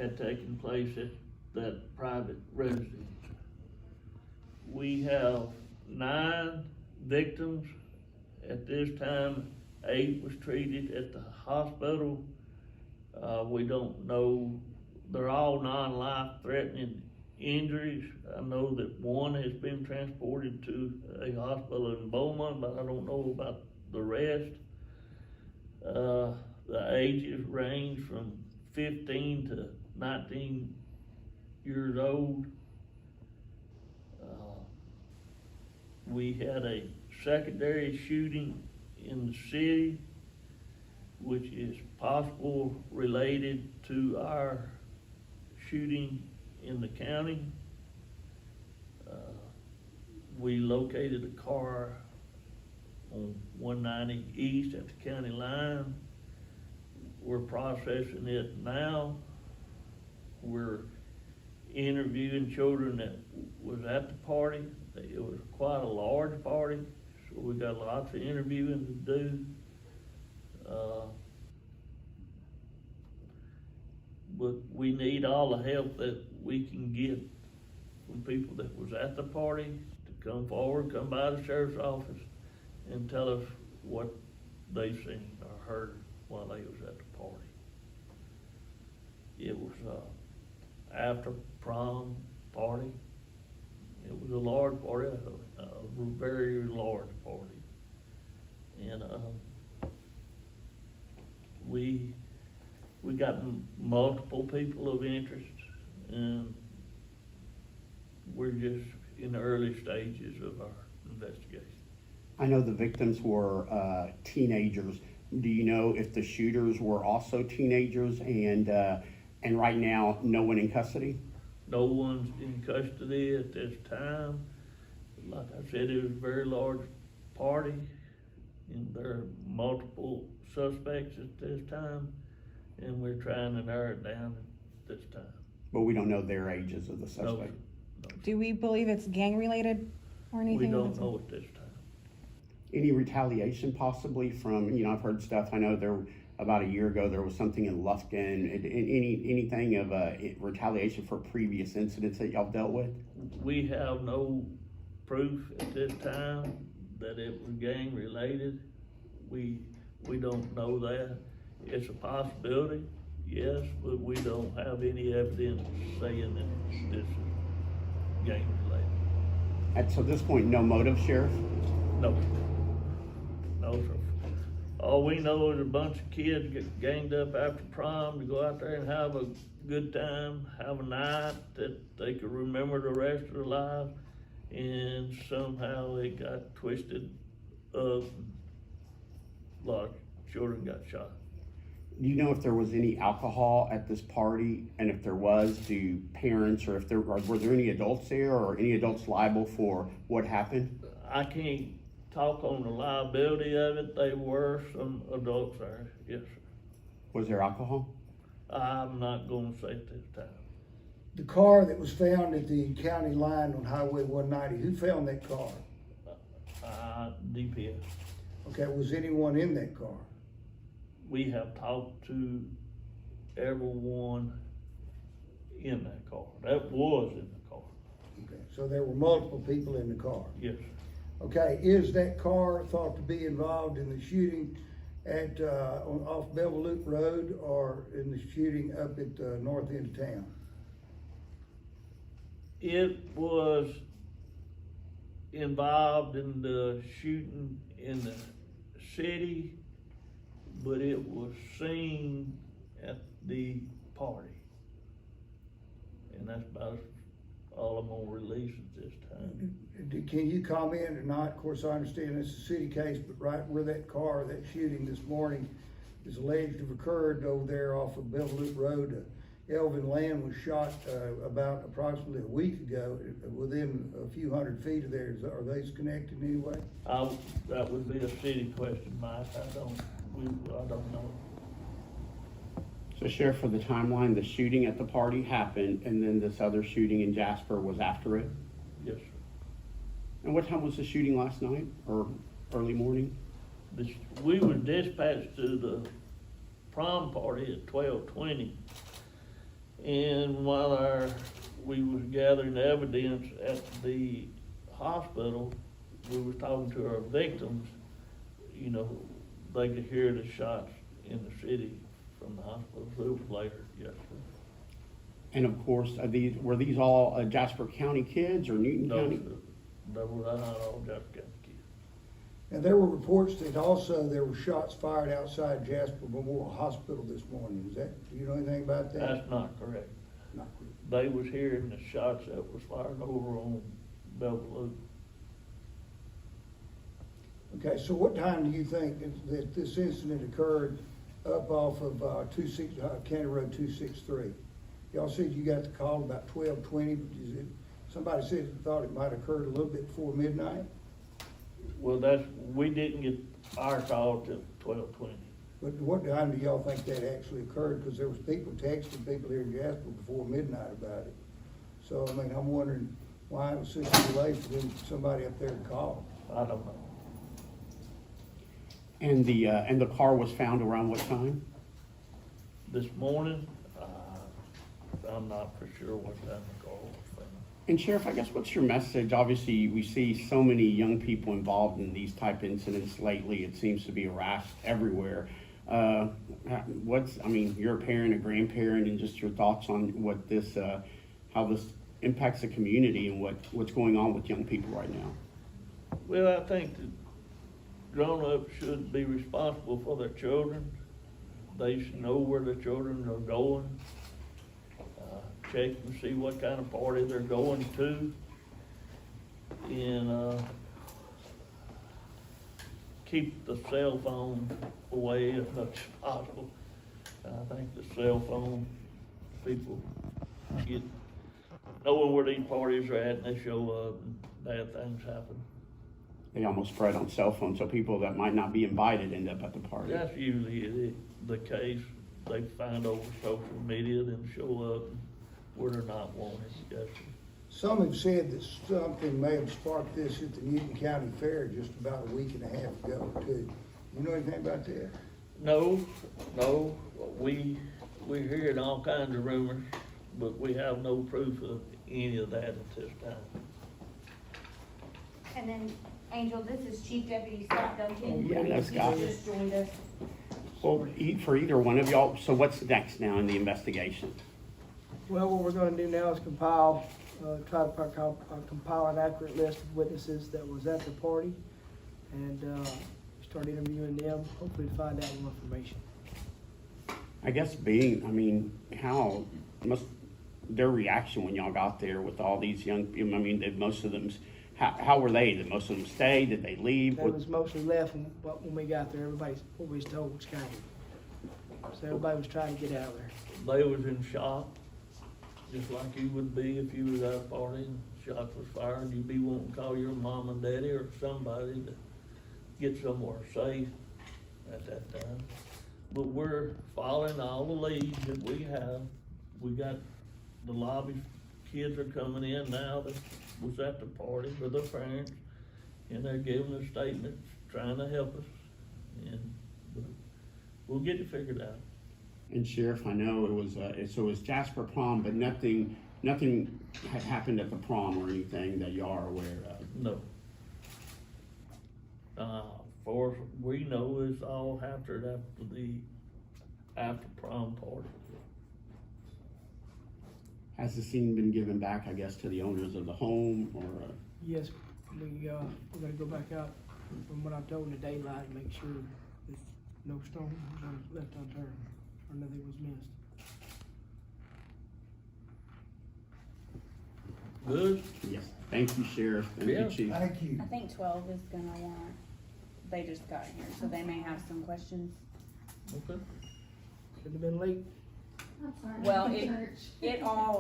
had taken place at that private residence. We have 9 victims. At this time, 8 was treated at the hospital. We don't know, they're all non-life threatening injuries. I know that 1 has been transported to a hospital in Beaumont, but I don't know about the rest. The ages range from 15 to 19 years old. We had a secondary shooting in the city, which is possible related to our shooting in the county. We located a car on 190 East at the county line. We're processing it now. We're interviewing children that was at the party. It was quite a large party, so we got lots of interviewing to do. But we need all the help that we can get from people that was at the party to come forward, come by the sheriff's office and tell us what they seen or heard while they was at the party. It was after-prom party. It was a large party, a very large party. And we got multiple people of interest, and we're just in the early stages of our investigation. I know the victims were teenagers. Do you know if the shooters were also teenagers, and right now, no one in custody? No one's in custody at this time. Like I said, it was a very large party, and there are multiple suspects at this time, and we're trying to narrow it down at this time. But we don't know their ages of the suspect. No. Do we believe it's gang related or anything? We don't know at this time. Any retaliation possibly from, I've heard stuff, I know there, about a year ago, there was something in Lufkin, anything of retaliation for previous incidents that y'all dealt with? We have no proof at this time that it was gang related. We don't know that. It's a possibility, yes, but we don't have any evidence saying that this is gang related. So at this point, no motive, Sheriff? No, sir. All we know is a bunch of kids get ganged up after prom to go out there and have a good time, have a night that they could remember the rest of their lives, and somehow it got twisted up. A lot of children got shot. Do you know if there was any alcohol at this party? And if there was, do parents, or were there any adults there, or any adults liable for what happened? I can't talk on the liability of it. There were some adults there, yes, sir. Was there alcohol? I'm not gonna say at this time. The car that was found at the county line on Highway 190, who found that car? DPS. Okay, was anyone in that car? We have talked to everyone in that car. That was in the car. Okay, so there were multiple people in the car. Yes, sir. Okay, is that car thought to be involved in the shooting at off Bevel Loop Road, or in the shooting up at the north end of town? It was involved in the shooting in the city, but it was seen at the party. And that's about all I'm gonna release at this time. Can you comment or not? Of course, I understand it's a city case, but right where that car, that shooting this morning is alleged to have occurred over there off of Bevel Loop Road, Elvin Land was shot about approximately a week ago within a few hundred feet of there. Are those connected in any way? That would be a city question, Mike. I don't know. So Sheriff, for the timeline, the shooting at the party happened, and then this other shooting in Jasper was after it? Yes, sir. And what time was the shooting last night, or early morning? We were dispatched to the prom party at 12:20. And while we was gathering evidence at the hospital, we was talking to our victims, you know, they could hear the shots in the city from the hospital, so it was later yesterday. And of course, were these all Jasper County kids or Newton No, County? that was not all Jasper County kids. And there were reports that also there were shots fired outside Jasper Memorial Hospital this morning. Is that, do you know anything about that? That's not correct. Not correct. They was hearing the shots that was fired over on Bevel. Okay, so what time do you think that this incident occurred up off of County Road 263? Y'all said you got the call about 12:20. Somebody said it thought it might have occurred a little bit before midnight? Well, we didn't get our call till 12:20. But what time do y'all think that actually occurred? Because there was people texting people here in Jasper before midnight about it. So, I mean, I'm wondering why it was such a delay for somebody up there to call. I don't know. And the car was found around what time? This morning, I'm not for sure what time the call was from. And Sheriff, I guess what's your message? Obviously, we see so many young people involved in these type incidents lately. It seems to be harassed everywhere. I mean, you're a parent, a grandparent, and just your thoughts on what how this impacts the community and what's going on with young people right now. Well, I think that grown-ups should be responsible for their children. They should know where their children are going. Check and see what kind of party they're going to. And keep the cell phone away as much as possible. I think the cell phone, people get knowing where these parties are at and they show up and bad things happen. They almost spread on cell phones, so people that might not be invited end up at the party. That's usually the case. They find over social media, then show up where they're not wanted. Yes, sir. Some have said that something may have sparked this at the Newman County Fair just about a week and a half ago, too. You know anything about that? No, we're hearing all kinds of rumors, but we have no proof of any of that at this time. And then, Angel, this is Chief Deputy Scott Duncan. Yeah, that's He Scott. just joined us. Well, for either one of y'all, so what's next now in the investigation? Well, what we're gonna do now is compile an accurate list of witnesses that was at the party and, start interviewing them, hopefully to find out more information. I guess how must their reaction when y'all got there with all these young people? I mean, did most of them, how were they? Did most of them stay? Did they leave? They was mostly left when we got there. What we was told was kind of, so everybody was trying to get out of there. They was in shock, just like you would be if you was at a party and shots was fired. You'd be wanting to call your mom and daddy or somebody to get somewhere safe at that time. But we're following all the leads that we have. We got the lobby kids are coming in now that was at the party with their parents, and they're giving their statements, trying to help us, and we'll get it figured out. And Sheriff, I know it was Jasper prom, but nothing had happened at the prom or anything that y'all are aware of. No. For we know it's all after the after-prom party. Has the scene been given back, I guess, to the owners of the home or? Yes, we're gonna go back out from what I'm told in the daylight and make sure that no stone was left unturned or nothing was missed. Good? Yes. Thank you, Sheriff. Thank Yeah. you, Chief. Thank you. I think 12 is gonna want, they just got here, so they may have some questions. Okay. Could have been late. Well, it all